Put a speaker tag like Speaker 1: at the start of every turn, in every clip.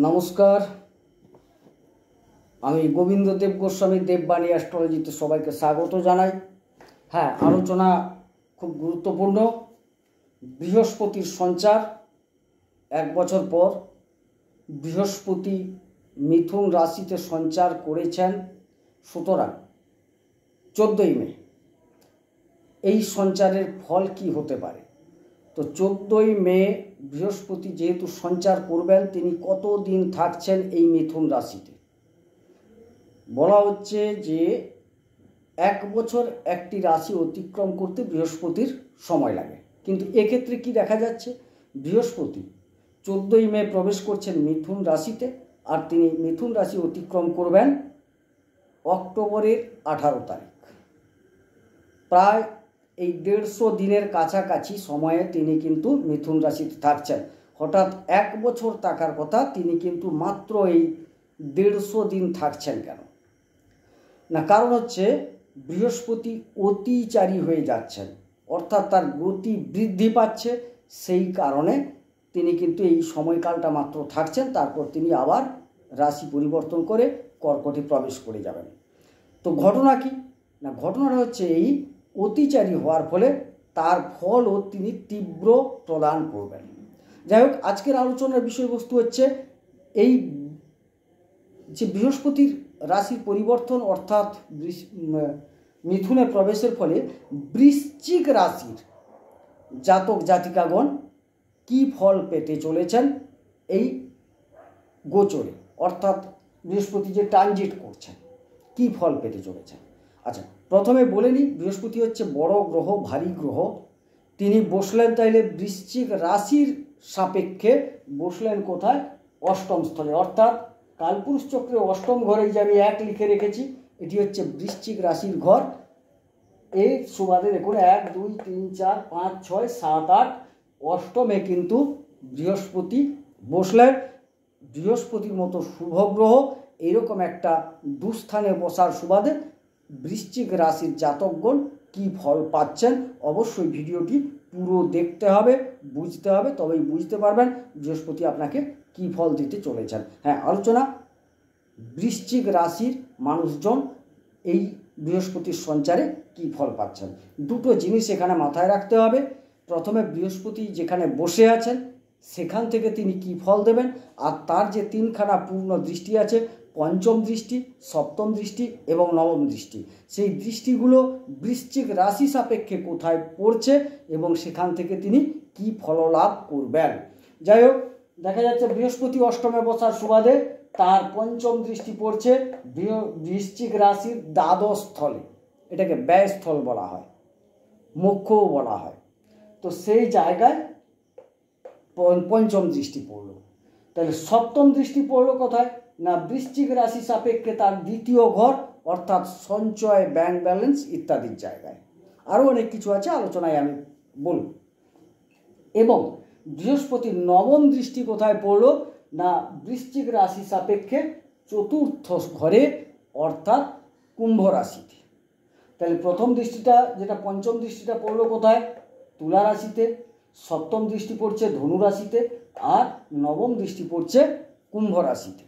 Speaker 1: নমস্কার, আমি গোবিন্দ দেব গোস্বামী দেববাণী অ্যাস্ট্রোলজিতে সবাইকে স্বাগত জানাই। হ্যাঁ, আলোচনা খুব গুরুত্বপূর্ণ। বৃহস্পতির সঞ্চার 1 বছর পর বৃহস্পতি মিথুন রাশিতে সঞ্চার করেছেন, সুতরাং 14ই মে এই সঞ্চারের ফল কি হতে পারে। তো 14ই মে বৃহস্পতি যেহেতু সঞ্চার করবেন, তিনি কতদিন থাকছেন এই মিথুন রাশিতে। বলা হচ্ছে যে 1 বছর একটি রাশি অতিক্রম করতে বৃহস্পতির সময় লাগে, কিন্তু এক্ষেত্রে কি দেখা যাচ্ছে, বৃহস্পতি 14ই মে প্রবেশ করছেন মিথুন রাশিতে, আর তিনি মিথুন রাশি অতিক্রম করবেন অক্টোবরের 18 তারিখ। প্রায় এই 150 দিনের কাছাকাছি সময়ে তিনি কিন্তু মিথুন রাশিতে থাকছেন। হঠাৎ 1 বছর থাকার কথা, তিনি কিন্তু মাত্র এই 150 দিন থাকছেন কেন না? কারণ হচ্ছে বৃহস্পতি অতিচারী হয়ে যাচ্ছেন, অর্থাৎ তার গতি বৃদ্ধি পাচ্ছে। সেই কারণে তিনি কিন্তু এই সময়কালটা মাত্র থাকছেন, তারপর তিনি আবার রাশি পরিবর্তন করে কর্কটে প্রবেশ করে যাবেন। তো ঘটনা কি না, ঘটনাটা হচ্ছে এই অতিচারী হওয়ার ফলে তার ফলও তিনি তীব্র প্রদান করবেন। যাই হোক, আজকের আলোচনার বিষয়বস্তু হচ্ছে এই যে বৃহস্পতির রাশির পরিবর্তন, অর্থাৎ মিথুনে প্রবেশের ফলে বৃশ্চিক রাশির জাতক জাতিকাগণ কি ফল পেতে চলেছেন এই গোচরে, অর্থাৎ বৃহস্পতি যে ট্রানজিট করছেন কি ফল পেতে চলেছেন। আচ্ছা, প্রথমে বলে নিই, বৃহস্পতি হচ্ছে বড় গ্রহ, ভারী গ্রহ। তিনি বসলেন তাইলে বৃশ্চিক রাশির সাপেক্ষে বসলেন কোথায়? অষ্টম স্থলে, অর্থাৎ কালপুরুষ চক্রে অষ্টম ঘরে যে আমি 1 লিখে রেখেছি, এটি হচ্ছে বৃশ্চিক রাশির ঘর। এই সুবাদে দেখুন 1 2 3 4 5 6 7 8 অষ্টমে কিন্তু বৃহস্পতি বসলেন। বৃহস্পতির মতো শুভ গ্রহ এইরকম একটা দুস্থানে বসার সুবাদে বৃশ্চিক রাশির জাতকগণ কি ফল পাচ্ছেন, অবশ্যই ভিডিওটি পুরো দেখতে হবে, বুঝতে হবে, তবেই বুঝতে পারবেন বৃহস্পতি আপনাকে কি ফল দিতে চলেছেন। হ্যাঁ, আলোচনা বৃশ্চিক রাশির মানুষজন এই বৃহস্পতির সঞ্চারে কি ফল পাচ্ছেন। দুটো জিনিস এখানে মাথায় রাখতে হবে। প্রথমে বৃহস্পতি যেখানে বসে আছেন সেখান থেকে তিনি কি ফল দেবেন, আর তার যে 3খানা পূর্ণ দৃষ্টি আছে, পঞ্চম দৃষ্টি, সপ্তম দৃষ্টি এবং নবম দৃষ্টি, সেই দৃষ্টিগুলো বৃশ্চিক রাশি সাপেক্ষে কোথায় পড়ছে এবং সেখান থেকে তিনি কি ফললাভ করবেন। যাই হোক, দেখা যাচ্ছে বৃহস্পতি অষ্টমে বসার সুবাদে তার পঞ্চম দৃষ্টি পড়ছে বৃশ্চিক রাশির দ্বাদশ স্থলে, এটাকে ব্যয়স্থল বলা হয়, মোক্ষও বলা হয়। তো সেই জায়গায় পঞ্চম দৃষ্টি পড়ল। তাহলে সপ্তম দৃষ্টি পড়লো কোথায় না? বৃশ্চিক রাশি সাপেক্ষে তার দ্বিতীয় ঘর, অর্থাৎ সঞ্চয়, ব্যাংক ব্যালেন্স ইত্যাদির জায়গায়। আরও অনেক কিছু আছে, আলোচনায় আমি বলব। এবং বৃহস্পতির নবম দৃষ্টি কোথায় পড়লো না? বৃশ্চিক রাশি সাপেক্ষে চতুর্থ ঘরে, অর্থাৎ কুম্ভ রাশিতে। তাহলে প্রথম দৃষ্টিটা, যেটা পঞ্চম দৃষ্টিটা পড়লো কোথায়? তুলা রাশিতে। সপ্তম দৃষ্টি পড়ছে ধনু রাশিতে, আর নবম দৃষ্টি পড়ছে কুম্ভ রাশিতে।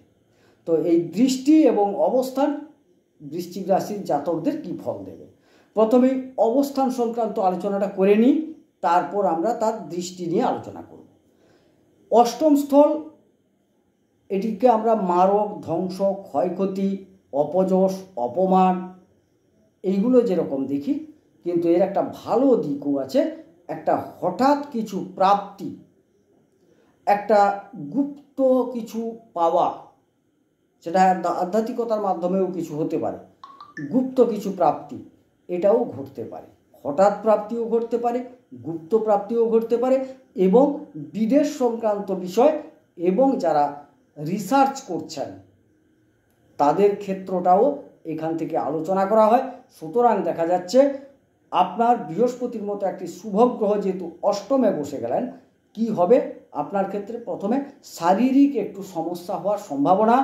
Speaker 1: তো এই দৃষ্টি এবং অবস্থান বৃশ্চিক রাশির জাতকদের কি ফল দেবে, প্রথমেই অবস্থান সংক্রান্ত আলোচনাটা করে নিই, তারপর আমরা তার দৃষ্টি নিয়ে আলোচনা করব। অষ্টম স্থল, এটিকে আমরা মারক, ধ্বংস, ক্ষয়ক্ষতি, অপযশ, অপমান এইগুলো যেরকম দেখি, কিন্তু এর একটা ভালো দিকও আছে। একটা হঠাৎ কিছু প্রাপ্তি, একটা গুপ্ত কিছু পাওয়া, সেটা আধ্যাত্মিকতার মাধ্যমেও কিছু হতে পারে। গুপ্ত কিছু প্রাপ্তি এটাও ঘটতে পারে, হঠাৎ প্রাপ্তিও ঘটতে পারে, গুপ্ত প্রাপ্তিও ঘটতে পারে, এবং বিদেশ সংক্রান্ত বিষয় এবং যারা রিসার্চ করছেন তাদের ক্ষেত্রটাও এখান থেকে আলোচনা করা হয়। সুতরাং দেখা যাচ্ছে আপনার বৃহস্পতির মতো একটি শুভ গ্রহ যেহেতু অষ্টমে বসে গেলেন, কি হবে আপনার ক্ষেত্রে? প্রথমে শারীরিক একটু সমস্যা হওয়ার সম্ভাবনা,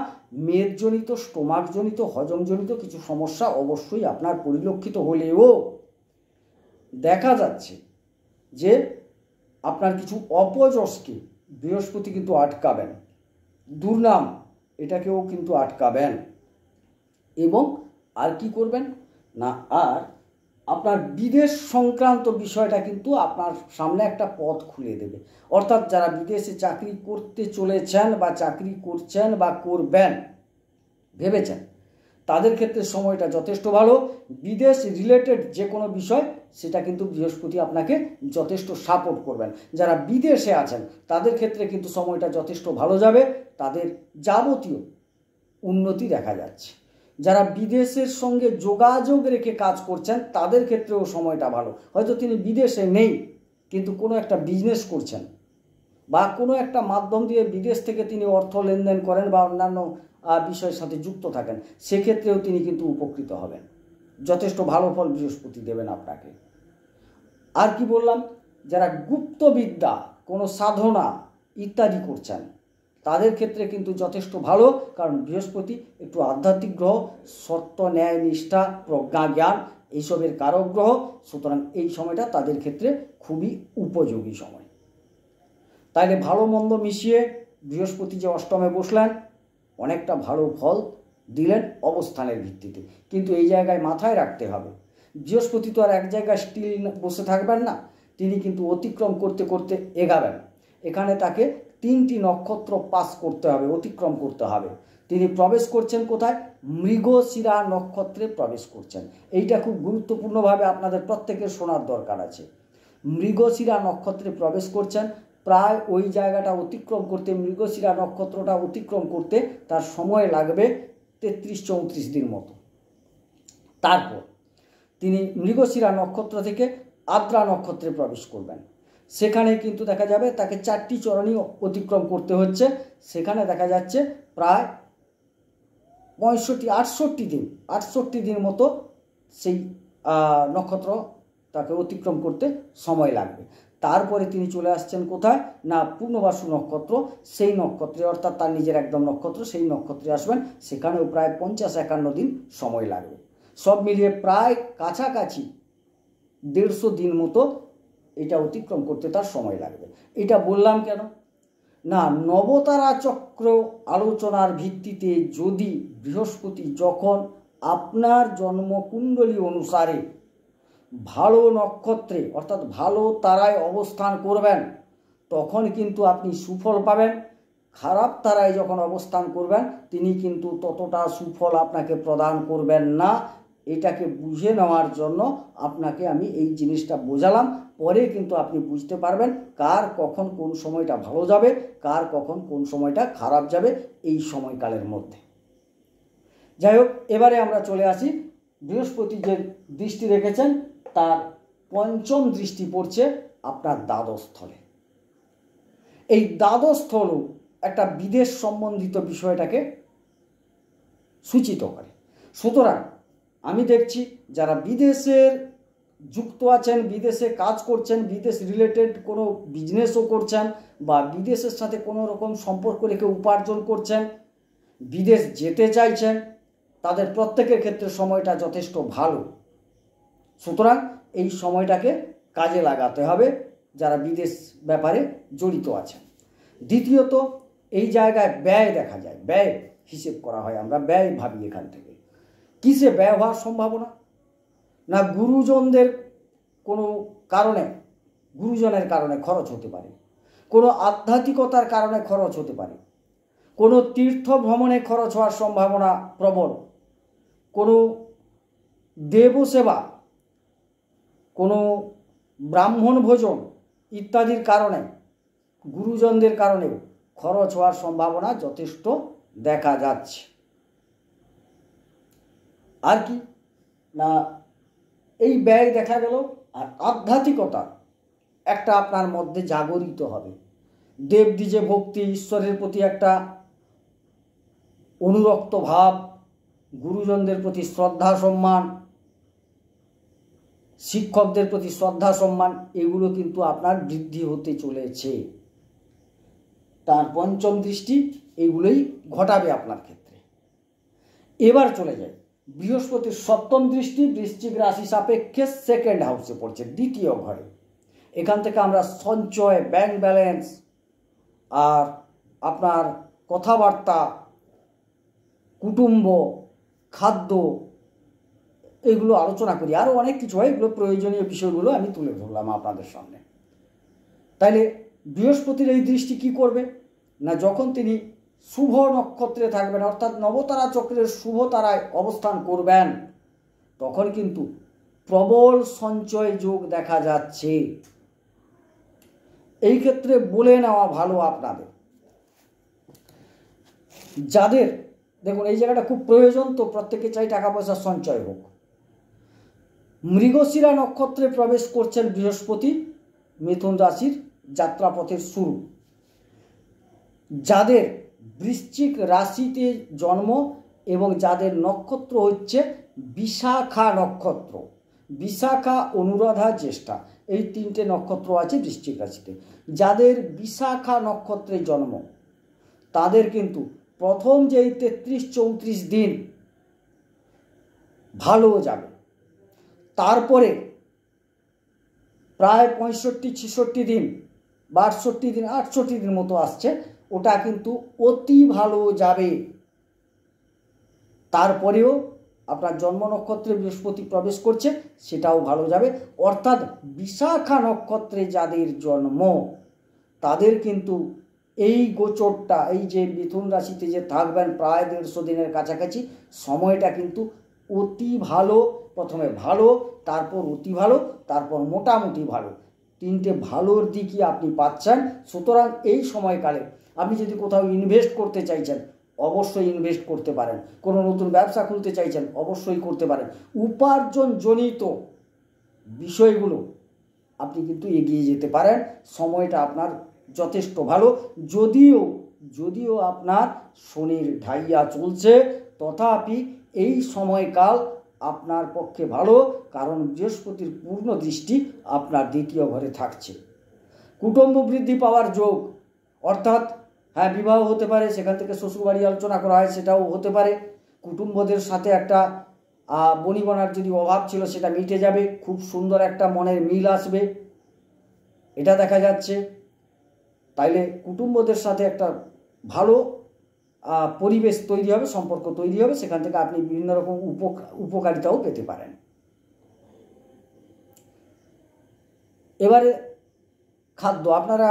Speaker 1: মেদজনিত, স্টোমাকজনিত, হজমজনিত কিছু সমস্যা অবশ্যই আপনার পরিলক্ষিত হলেও দেখা যাচ্ছে যে আপনার কিছু অপযশকে বৃহস্পতি কিন্তু আটকাবেন। দুর্নাম এটাকেও কিন্তু আটকাবেন। এবং আর কি করবেন না, আর আপনার বিদেশ সংক্রান্ত বিষয়টা কিন্তু আপনার সামনে একটা পথ খুলে দেবে। অর্থাৎ যারা বিদেশে চাকরি করতে চলেছেন বা চাকরি করছেন বা করবেন ভেবেছেন, তাদের ক্ষেত্রে সময়টা যথেষ্ট ভালো। বিদেশ রিলেটেড যে কোনো বিষয় সেটা কিন্তু বৃহস্পতি আপনাকে যথেষ্ট সাপোর্ট করবেন। যারা বিদেশে আছেন তাদের ক্ষেত্রে কিন্তু সময়টা যথেষ্ট ভালো যাবে, তাদের যাবতীয় উন্নতি দেখা যাচ্ছে। যারা বিদেশের সঙ্গে যোগাযোগ রেখে কাজ করছেন তাদের ক্ষেত্রেও সময়টা ভালো। হয়তো তিনি বিদেশে নেই কিন্তু কোনো একটা বিজনেস করছেন বা কোনো একটা মাধ্যম দিয়ে বিদেশ থেকে তিনি অর্থ লেনদেন করেন বা অন্যান্য বিষয়ের সাথে যুক্ত থাকেন, সেক্ষেত্রেও তিনি কিন্তু উপকৃত হবেন। যথেষ্ট ভালো ফল বৃহস্পতি দেবেন আপনাকে। আর কি বললাম, যারা গুপ্তবিদ্যা কোনো সাধনা ইত্যাদি করছেন তাদের ক্ষেত্রে কিন্তু যথেষ্ট ভালো, কারণ বৃহস্পতি একটু আধ্যাত্মিক গ্রহ, সত্য ন্যায় নিষ্ঠা প্রজ্ঞা জ্ঞান এইসবের কারক গ্রহ। সুতরাং এই সময়টা তাদের ক্ষেত্রে খুবই উপযোগী সময়। তাইলে ভালো মন্দ মিশিয়ে বৃহস্পতি যে অষ্টমে বসলেন অনেকটা ভালো ফল দিলেন অবস্থানের ভিত্তিতে। কিন্তু এই জায়গায় মাথায় রাখতে হবে, বৃহস্পতি তো আর এক জায়গায় স্টিল বসে থাকবেন না, তিনি কিন্তু অতিক্রম করতে করতে এগাবেন। এখানে তাকে 3টি নক্ষত্র পাস করতে হবে, অতিক্রম করতে হবে। তিনি প্রবেশ করছেন কোথায়? মৃগশিরা নক্ষত্রে প্রবেশ করছেন। এইটা খুব গুরুত্বপূর্ণভাবে আপনাদের প্রত্যেকের শোনার দরকার আছে। মৃগশিরা নক্ষত্রে প্রবেশ করছেন, প্রায় ওই জায়গাটা অতিক্রম করতে, মৃগশিরা নক্ষত্রটা অতিক্রম করতে তার সময় লাগবে 33-34 দিন মতো। তারপর তিনি মৃগশিরা নক্ষত্র থেকে আদ্রা নক্ষত্রে প্রবেশ করবেন। সেখানে কিন্তু দেখা যাবে তাকে 4টি চরণই অতিক্রম করতে হচ্ছে। সেখানে দেখা যাচ্ছে প্রায় 68 দিন মতো সেই নক্ষত্র তাকে অতিক্রম করতে সময় লাগবে। তারপরে তিনি চলে আসছেন কোথায় না পূর্ণবাসু নক্ষত্র, সেই নক্ষত্রে অর্থাৎ তার নিজের একদম নক্ষত্র, সেই নক্ষত্রে আসবেন। সেখানেও প্রায় 50-51 দিন সময় লাগবে। সব মিলিয়ে প্রায় কাছাকাছি 150 দিন মতো এটা অতিক্রম করতে তার সময় লাগবে। এটা বললাম কেন না, নবতারা চক্র আলোচনার ভিত্তিতে যদি বৃহস্পতি যখন আপনার জন্মকুণ্ডলী অনুসারে ভালো নক্ষত্রে অর্থাৎ ভালো তারায় অবস্থান করবেন তখন কিন্তু আপনি সুফল পাবেন। খারাপ তারায় যখন অবস্থান করবেন তিনি কিন্তু ততটা সুফল আপনাকে প্রদান করবেন না। এটাকে বুঝে নেওয়ার জন্য আপনাকে আমি এই জিনিসটা বোঝালাম, পরে কিন্তু আপনি বুঝতে পারবেন কার কখন কোন সময়টা ভালো যাবে, কার কখন কোন সময়টা খারাপ যাবে এই সময়কালের মধ্যে। যাই হোক, এবারে আমরা চলে আসি বৃহস্পতি যে দৃষ্টি রেখেছেন তার 5ম দৃষ্টি পড়ছে আপনার দ্বাদশ স্থলে। এই দ্বাদশ স্থল একটা বিদেশ সম্বন্ধিত বিষয়টাকে সূচিত করে। সুতরাং আমি দেখছি যারা বিদেশের যুক্ত আছেন, বিদেশে কাজ করছেন, বিদেশ রিলেটেড কোনো বিজনেসও করছেন বা বিদেশের সাথে কোনো রকম সম্পর্ক রেখে উপার্জন করছেন, বিদেশ যেতে চাইছেন, তাদের প্রত্যেকের ক্ষেত্রে সময়টা যথেষ্ট ভালো। সুতরাং এই সময়টাকে কাজে লাগাতে হবে যারা বিদেশ ব্যাপারে জড়িত আছেন। দ্বিতীয়ত এই জায়গায় ব্যয় দেখা যায়, ব্যয় হিসেব করা হয়, আমরা ব্যয় ভাবি। এখান থেকে কিসে ব্যয় হওয়ার সম্ভাবনা না, গুরুজনদের কোনো কারণে, গুরুজনের কারণে খরচ হতে পারে, কোনো আধ্যাত্মিকতার কারণে খরচ হতে পারে, কোনো তীর্থ ভ্রমণে খরচ হওয়ার সম্ভাবনা প্রবল, কোনো দেবসেবা, কোনো ব্রাহ্মণ ভোজন ইত্যাদির কারণে, গুরুজনদের কারণেও খরচ হওয়ার সম্ভাবনা যথেষ্ট দেখা যাচ্ছে। আর কি না, এই ব্যয় দেখা গেল। আর আধ্যাত্মিকতা একটা আপনার মধ্যে জাগরিত হবে, দেবদ্বিজে ভক্তি, ঈশ্বরের প্রতি একটা অনুরক্ত ভাব, গুরুজনদের প্রতি শ্রদ্ধা সম্মান, শিক্ষকদের প্রতি শ্রদ্ধা সম্মান, এগুলো কিন্তু আপনার বৃদ্ধি হতে চলেছে। তার 5ম দৃষ্টি এগুলোই ঘটাবে আপনার ক্ষেত্রে। এবার চলে যায় বৃহস্পতির 7ম দৃষ্টি বৃশ্চিক রাশি সাপেক্ষে 2nd হাউসে পড়ছে, 2য় ঘরে। এখান থেকে আমরা সঞ্চয়, ব্যাংক ব্যালেন্স আর আপনার কথাবার্তা, কুটুম্ব, খাদ্য, এইগুলো আলোচনা করি। আরও অনেক কিছু হয়, এগুলো প্রয়োজনীয় বিষয়গুলো আমি তুলে ধরলাম আপনাদের সামনে। তাইলে বৃহস্পতির এই দৃষ্টি কি করবে না, যখন তিনি শুভ নক্ষত্রে থাকবেন অর্থাৎ নবতারা চক্রের শুভ তারায় অবস্থান করবেন, তখন কিন্তু প্রবল সঞ্চয় যোগ দেখা যাচ্ছে। এই ক্ষেত্রে বলে নেওয়া ভালো আপনাদের, যাদের দেখুন এই জায়গাটা খুব প্রয়োজন, তো প্রত্যেকে চাই টাকা পয়সা সঞ্চয় হোক। মৃগশিরা নক্ষত্রে প্রবেশ করছেন বৃহস্পতি, মিথুন রাশির যাত্রাপথের শুরু। যাদের বৃশ্চিক রাশিতে জন্ম এবং যাদের নক্ষত্র হচ্ছে বিশাখা নক্ষত্র, বিশাখা, অনুরাধা, জ্যেষ্ঠা, এই তিনটে নক্ষত্র আছে বৃশ্চিক রাশিতে। যাদের বিশাখা নক্ষত্রে জন্ম তাদের কিন্তু প্রথম যেই 33-34 দিন ভালো যাবে, তারপরে প্রায় 65-66 দিন, 62 দিন, 68 দিন মতো আসছে, ওটা কিন্তু অতি ভালো যাবে। তারপরেও আপনার জন্ম নক্ষত্রে বৃহস্পতি প্রবেশ করছে, সেটাও ভালো যাবে। অর্থাৎ বিশাখা নক্ষত্রে যাদের জন্ম তাদের কিন্তু এই গোচরটা, এই যে মিথুন রাশিতে যে থাকবেন প্রায় 150 দিনের কাছাকাছি, সময়টা কিন্তু অতি ভালো। প্রথমে ভালো, তারপর অতি ভালো, তারপর মোটামুটি ভালো, তিনটে ভালোর দিকই আপনি পাচ্ছেন। সুতরাং এই সময়কালে আপনি যদি কোথাও ইনভেস্ট করতে চাইছেন অবশ্যই ইনভেস্ট করতে পারেন, কোনো নতুন ব্যবসা খুলতে চাইছেন অবশ্যই করতে পারেন। উপার্জনজনিত বিষয়গুলো আপনি কিন্তু এগিয়ে যেতে পারেন, সময়টা আপনার যথেষ্ট ভালো। যদিও আপনার শনির ঢাইয়া চলছে, তথাপি এই সময়কাল আপনার পক্ষে ভালো, কারণ বৃহস্পতির পূর্ণ দৃষ্টি আপনার দ্বিতীয় ঘরে থাকছে। কুটুম্ব বৃদ্ধি পাওয়ার যোগ, অর্থাৎ হ্যাঁ বিবাহ হতে পারে, সেখান থেকে শ্বশুরবাড়ি আলোচনা করা হয় সেটাও হতে পারে। কুটুম্বদের সাথে একটা বনিবনার যদি অভাব ছিল সেটা মিটে যাবে, খুব সুন্দর একটা মনের মিল আসবে, এটা দেখা যাচ্ছে। তাইলে কুটুম্বদের সাথে একটা ভালো পরিবেশ তৈরি হবে, সম্পর্ক তৈরি হবে, সেখান থেকে আপনি বিভিন্ন রকম উপকারিতাও পেতে পারেন। এবারে খাদ্য, আপনারা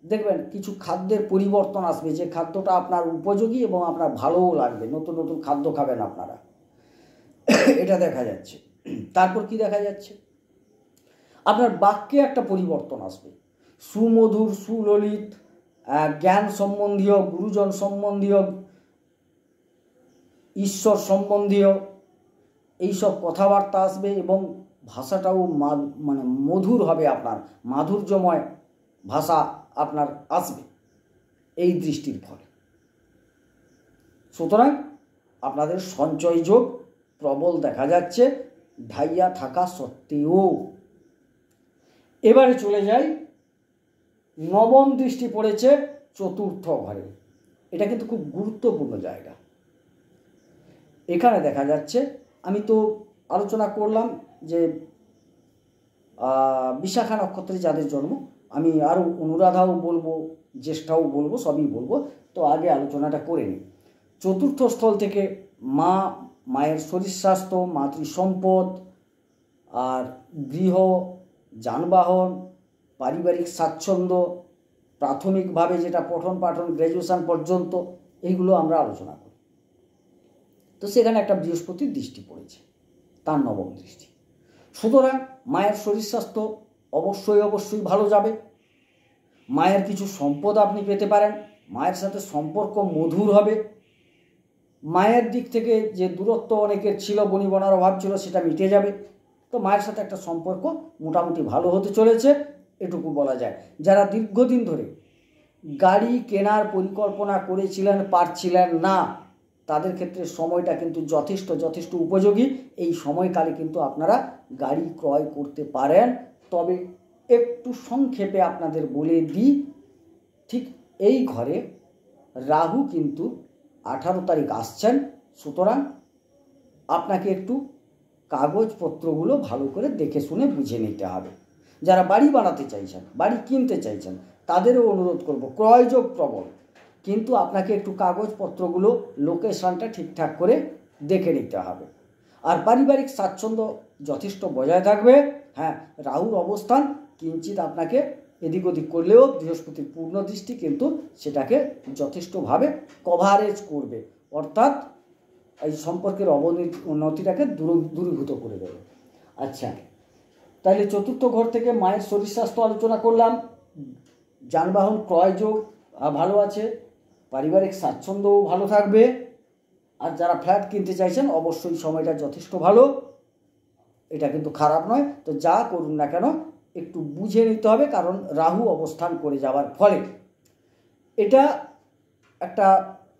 Speaker 1: দেখবেন কিছু খাদ্যের পরিবর্তন আসবে, যে খাদ্যটা আপনার উপযোগী এবং আপনার ভালোও লাগবে, নতুন নতুন খাদ্য খাবেন আপনারা, এটা দেখা যাচ্ছে। তারপর কি দেখা যাচ্ছে, আপনার বাক্যে একটা পরিবর্তন আসবে, সুমধুর, সুললিত, জ্ঞান সম্বন্ধীয়, গুরুজন সম্বন্ধীয়, ঈশ্বর সম্বন্ধীয় এইসব কথাবার্তা আসবে এবং ভাষাটাও মানে মধুর হবে, আপনার মাধুর্যময় ভাষা আপনার আসবে এই দৃষ্টির ফলে। সুতরাং আপনাদের সঞ্চয় যোগ প্রবল দেখা যাচ্ছে ঢাইয়া থাকা সত্ত্বেও। এবারে চলে যাই, নবম দৃষ্টি পড়েছে চতুর্থ ঘরে, এটা কিন্তু খুব গুরুত্বপূর্ণ জায়গা। এখানে দেখা যাচ্ছে, আমি তো আলোচনা করলাম যে বিশাখা নক্ষত্রে যাদের জন্ম, আমি আরও অনুরাধাও বলবো, জ্যেষ্ঠাও বলবো, সবই বলবো, তো আগে আলোচনাটা করে নিই। চতুর্থ স্থল থেকে মায়ের শরীর স্বাস্থ্য, মাতৃসম্পদ, আর গৃহ, যানবাহন, পারিবারিক স্বাচ্ছন্দ্য, প্রাথমিকভাবে যেটা পঠন পাঠন গ্র্যাজুয়েশন পর্যন্ত, এইগুলো আমরা আলোচনা করি। তো সেখানে একটা বৃহস্পতির দৃষ্টি পড়েছে, তার নবম দৃষ্টি। সুতরাং মায়ের শরীর স্বাস্থ্য অবশ্যই ভালো যাবে, মায়ের কিছু সম্পদ আপনি পেতে পারেন, মায়ের সাথে সম্পর্ক মধুর হবে, মায়ের দিক থেকে যে দূরত্ব অনেকের ছিল, বনিবনার অভাব ছিল, সেটা মিটে যাবে। তো মায়ের সাথে একটা সম্পর্ক মোটামুটি ভালো হতে চলেছে, এটুকু বলা যায়। যারা দীর্ঘদিন ধরে গাড়ি কেনার পরিকল্পনা করেছিলেন, পারছিলেন না, তাদের ক্ষেত্রে সময়টা কিন্তু যথেষ্ট উপযোগী। এই সময়কালে কিন্তু আপনারা গাড়ি ক্রয় করতে পারেন। তবে একটু সংক্ষেপে আপনাদের বলে দিই, ঠিক এই ঘরে রাহু কিন্তু 18 তারিখ আসছেন। সুতরাং আপনাকে একটু কাগজপত্রগুলো ভালো করে দেখে শুনে বুঝে নিতে হবে। যারা বাড়ি বানাতে চাইছেন, বাড়ি কিনতে চাইছেন, তাদেরও অনুরোধ করব, ক্রয়যোগ প্রবল, কিন্তু আপনাকে একটু কাগজপত্রগুলো লোকেশনটা ঠিকঠাক করে দেখে নিতে হবে। আর পারিবারিক স্বাচ্ছন্দ্য যথেষ্ট বজায় থাকবে। হ্যাঁ, রাহুর অবস্থান কিঞ্চিত আপনাকে এদিক ওদিক করলেও বৃহস্পতির পূর্ণ দৃষ্টি কিন্তু সেটাকে যথেষ্টভাবে কভারেজ করবে, অর্থাৎ এই সম্পর্কের অবনতিটাকে দূরীভূত করে দেবে। আচ্ছা, তাহলে চতুর্থ ঘর থেকে মায়ের শরীর স্বাস্থ্য আলোচনা করলাম। যানবাহন ক্রয়যোগ ভালো আছে, পারিবারিক স্বাচ্ছন্দ্যও ভালো থাকবে। আর যারা ফ্ল্যাট কিনতে চাইছেন অবশ্যই সময়টা যথেষ্ট ভালো, এটা কিন্তু খারাপ নয়। তো যা করুন না কেন একটু বুঝে নিতে হবে, কারণ রাহু অবস্থান করে যাওয়ার ফলে এটা একটা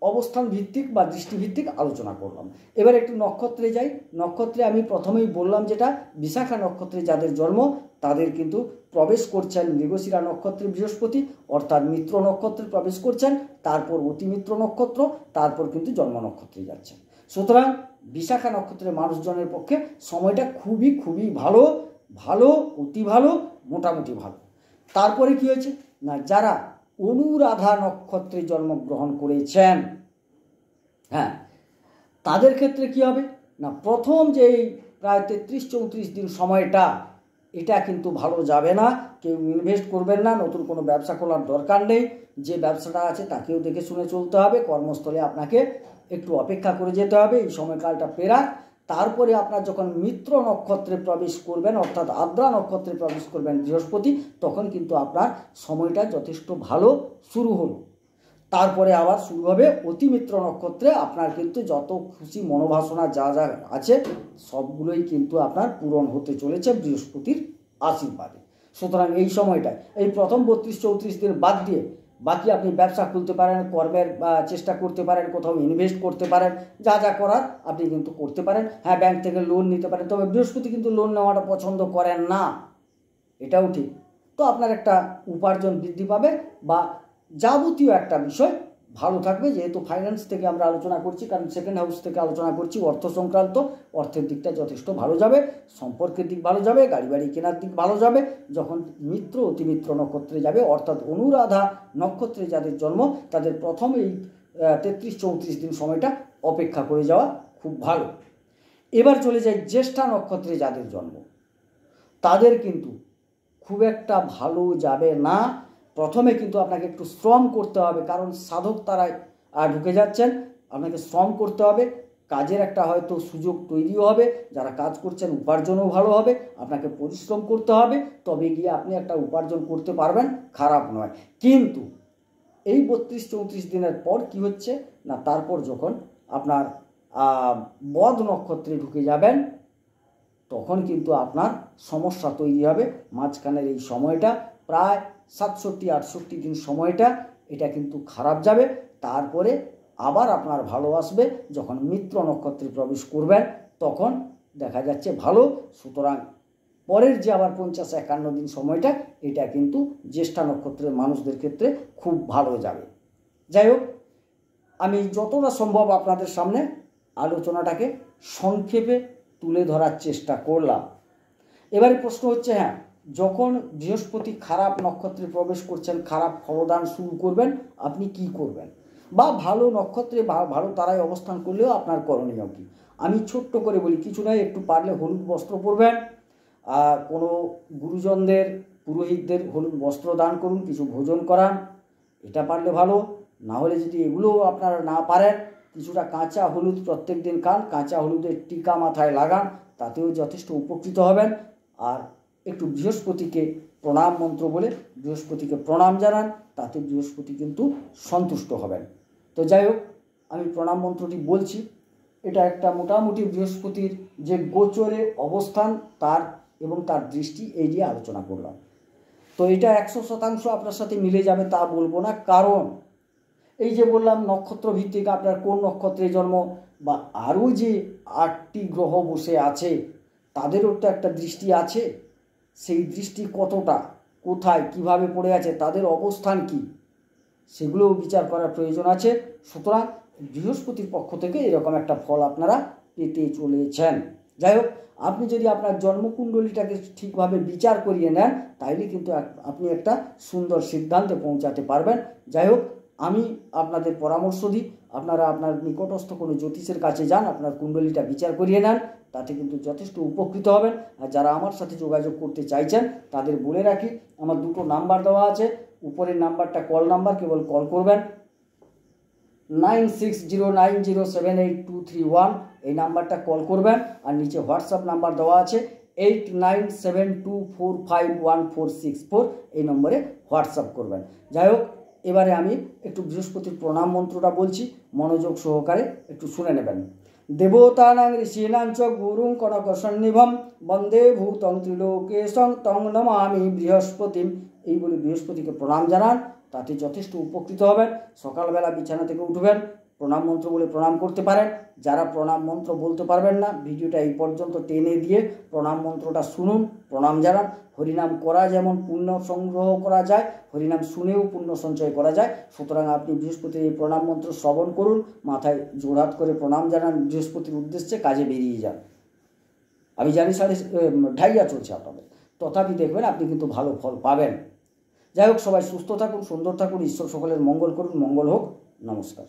Speaker 1: অবস্থান ভিত্তিক বা দৃষ্টিভিত্তিক আলোচনা করলাম। এবার একটু নক্ষত্রে যাই। নক্ষত্রে আমি প্রথমেই বললাম যেটা বিশাখা নক্ষত্রে যাদের জন্ম তাদের কিন্তু প্রবেশ করছেন মৃগশিরা নক্ষত্রে বৃহস্পতি, অর্থাৎ মিত্র নক্ষত্রে প্রবেশ করছেন, তারপর অতিমিত্র নক্ষত্র, তারপর কিন্তু জন্ম নক্ষত্রে যাচ্ছেন। সুতরাং বিশাখা নক্ষত্রের মানুষজনের পক্ষে সময়টা খুবই খুবই ভালো, ভালো, অতি ভালো, মোটামুটি ভালো। তারপরে কি হয়েছে না, যারা অনুরাধা নক্ষত্রে জন্মগ্রহণ করেছেন, হ্যাঁ, তাদের ক্ষেত্রে কি হবে না, প্রথম যে প্রায় 33-34 দিন সময়টা এটা কিন্তু ভালো যাবে না। কেউ ইনভেস্ট করবেন না, নতুন কোনো ব্যবসা খোলার দরকার নেই। যে ব্যবসাটা আছে তাকেও দেখে শুনে চলতে হবে। কর্মস্থলে আপনাকে একটু অপেক্ষা করে যেতে হবে এই সময়কালটা পেরাক। তারপরে আপনার যখন মিত্র নক্ষত্রে প্রবেশ করবেন, অর্থাৎ আদ্রা নক্ষত্রে প্রবেশ করবেন বৃহস্পতি, তখন কিন্তু আপনার সময়টা যথেষ্ট ভালো শুরু হলো। তারপরে আবার শুরু হবে অতিমিত্র নক্ষত্রে। আপনার কিন্তু যত খুশি মনোবাসনা যা যা আছে সবগুলোই কিন্তু আপনার পূরণ হতে চলেছে বৃহস্পতির আশীর্বাদে। সুতরাং এই সময়টায় এই প্রথম 32-34 দিন বাদ দিয়ে বাকি আপনি ব্যবসা খুলতে পারেন, কর্মের চেষ্টা করতে পারেন, কোথাও ইনভেস্ট করতে পারেন, যা যা করার আপনি কিন্তু করতে পারেন। হ্যাঁ, ব্যাংক থেকে লোন নিতে পারেন, তবে বৃহস্পতি কিন্তু লোন নেওয়াটা পছন্দ করেন না, এটাও ঠিক। তো আপনার একটা উপার্জন বৃদ্ধি পাবে বা যাবতীয় একটা বিষয় ভালো থাকবে। যেহেতু ফাইন্যান্স থেকে আমরা আলোচনা করছি, কারণ সেকেন্ড হাউস থেকে আলোচনা করছি অর্থ সংক্রান্ত, অর্থের দিকটা যথেষ্ট ভালো যাবে, সম্পর্কের দিক ভালো যাবে, গাড়ি বাড়ি কেনার দিক ভালো যাবে। যখন মিত্র অতিমিত্র নক্ষত্রে যাবে, অর্থাৎ অনুরাধা নক্ষত্রে যাদের জন্ম তাদের প্রথম এই 33-34 দিন সময়টা অপেক্ষা করে যাওয়া খুব ভালো। এবার চলে যায় জ্যেষ্ঠা নক্ষত্রে যাদের জন্ম, তাদের কিন্তু খুব একটা ভালো যাবে না। প্রথমে কিন্তু আপনাকে একটু শ্রম করতে হবে, কারণ সাধক তারাই ঢুকে যাচ্ছেন, আপনাকে শ্রম করতে হবে। কাজের একটা হয়তো সুযোগ তৈরিও হবে, যারা কাজ করছেন উপার্জনও ভালো হবে। আপনাকে পরিশ্রম করতে হবে, তবে গিয়ে আপনি একটা উপার্জন করতে পারবেন, খারাপ নয়। কিন্তু এই 32-34 দিনের পর কি হচ্ছে না, তারপর যখন আপনার বদ নক্ষত্রে ঢুকে যাবেন তখন কিন্তু আপনার সমস্যা তৈরি হবে। মাঝখানের এই সময়টা প্রায় 67-68 দিন সময়টা এটা কিন্তু খারাপ যাবে। তারপরে আবার আপনার ভালো আসবে যখন মিত্র নক্ষত্রে প্রবেশ করবেন, তখন দেখা যাচ্ছে ভালো। সুতরাং পরের যে আবার 50-51 দিন সময়টা এটা কিন্তু জ্যেষ্ঠা নক্ষত্রের মানুষদের ক্ষেত্রে খুব ভালো যাবে। যাই হোক, আমি যতটা সম্ভব আপনাদের সামনে আলোচনাটাকে সংক্ষেপে তুলে ধরার চেষ্টা করলাম। এবারে প্রশ্ন হচ্ছে, হ্যাঁ, যখন বৃহস্পতি খারাপ নক্ষত্রে প্রবেশ করছেন, খারাপ ফলদান শুরু করবেন, আপনি কি করবেন? বা ভালো নক্ষত্রে ভালো তারাই অবস্থান করলেও আপনার করণীয় কী? আমি ছোট্ট করে বলি, কিছু নয়, একটু পারলে হলুদ বস্ত্র পরবেন, কোনো গুরুজনদের পুরোহিতদের হলুদ বস্ত্র দান করুন, কিছু ভোজন করান, এটা পারলে ভালো। না হলে যদি এগুলোও আপনারা না পারেন, কিছুটা কাঁচা হলুদ প্রত্যেক দিন খান, কাঁচা হলুদের টিকা মাথায় লাগান, তাতেও যথেষ্ট উপকৃত হবেন। আর একটু বৃহস্পতিকে প্রণাম মন্ত্র বলে বৃহস্পতিকে প্রণাম জানান, তাতে বৃহস্পতি কিন্তু সন্তুষ্ট হবেন। তো যাই হোক, আমি প্রণাম মন্ত্রটি বলছি। এটা একটা মোটামুটি বৃহস্পতির যে গোচরে অবস্থান তার এবং তার দৃষ্টি এই নিয়ে আলোচনা করলাম। তো এটা 100% আপনার সাথে মিলে যাবে তা বলবো না, কারণ এই যে বললাম নক্ষত্র ভিত্তিক আপনার কোন নক্ষত্রে জন্ম, বা আরও যে 8টি গ্রহ বসে আছে তাদেরও তো একটা দৃষ্টি আছে। সেই দৃষ্টি কতটা, কোথায়, কিভাবে পড়ে আছে, তাদের অবস্থান কি, সেগুলোও বিচার করার প্রয়োজন আছে। সুতরাং বৃহস্পতির পক্ষ থেকে এরকম একটা ফল আপনারা পেতে চলেছেন। যাই হোক, আপনি যদি আপনার জন্মকুণ্ডলীটাকে ঠিকভাবে বিচার করিয়ে নেন, তাইলে কিন্তু আপনি একটা সুন্দর সিদ্ধান্তে পৌঁছাতে পারবেন। যাই হোক, আমি আপনাদের পরামর্শ দিই, আপনারা আপনার নিকটস্থ কোনো জ্যোতিষের কাছে যান, আপনার কুণ্ডলিটা বিচার করিয়ে নেন, তাতে কিন্তু যথেষ্ট উপকৃত হবেন। আর যারা আমার সাথে যোগাযোগ করতে চাইছেন তাদের বলে রাখি, আমার দুটো নাম্বার দেওয়া আছে। উপরের নাম্বারটা কল নাম্বার, কেবল কল করবেন 9609078231, এই নাম্বারটা কল করবেন। আর নিচে হোয়াটসঅ্যাপ নাম্বার দেওয়া আছে 8972451464, এই নম্বরে হোয়াটসঅ্যাপ করবেন। যাই হোক, এবারে আমি একটু বৃহস্পতির প্রণাম মন্ত্রটা বলছি, মনোযোগ সহকারে একটু শুনে নেবেন। দেবতানাং ঋষীণাং চ গুরুং কনকসন্নিভম বন্দে ভূতং ত্রিলোকেশং তং নমামি বৃহস্পতিম। এই বলে বৃহস্পতিকে প্রণাম জানান, তাতে যথেষ্ট উপকৃত হবেন। সকালবেলা বিছানা থেকে উঠবেন, প্রণাম মন্ত্র বলে প্রণাম করতে পারেন। যারা প্রণাম মন্ত্র বলতে পারবেন না, ভিডিওটা এই পর্যন্ত টেনে দিয়ে প্রণাম মন্ত্রটা শুনুন, প্রণাম জানান। হরিনাম করা যেমন পুণ্য সংগ্রহ করা যায়, হরিনাম শুনেও পুণ্য সঞ্চয় করা যায়। সুতরাং আপনি বৃহস্পতির এই প্রণাম মন্ত্র শ্রবণ করুন, মাথায় জোড়হাত করে প্রণাম জানান বৃহস্পতির উদ্দেশ্যে, কাজে বেরিয়ে যান। আমি জানি ঢাইয়া চলছে আপনাদের, তথাপি দেখবেন আপনি কিন্তু ভালো ফল পাবেন। যাই হোক, সবাই সুস্থ থাকুন, সুন্দর থাকুন, ঈশ্বর সকলের মঙ্গল করুন, মঙ্গল হোক। নমস্কার।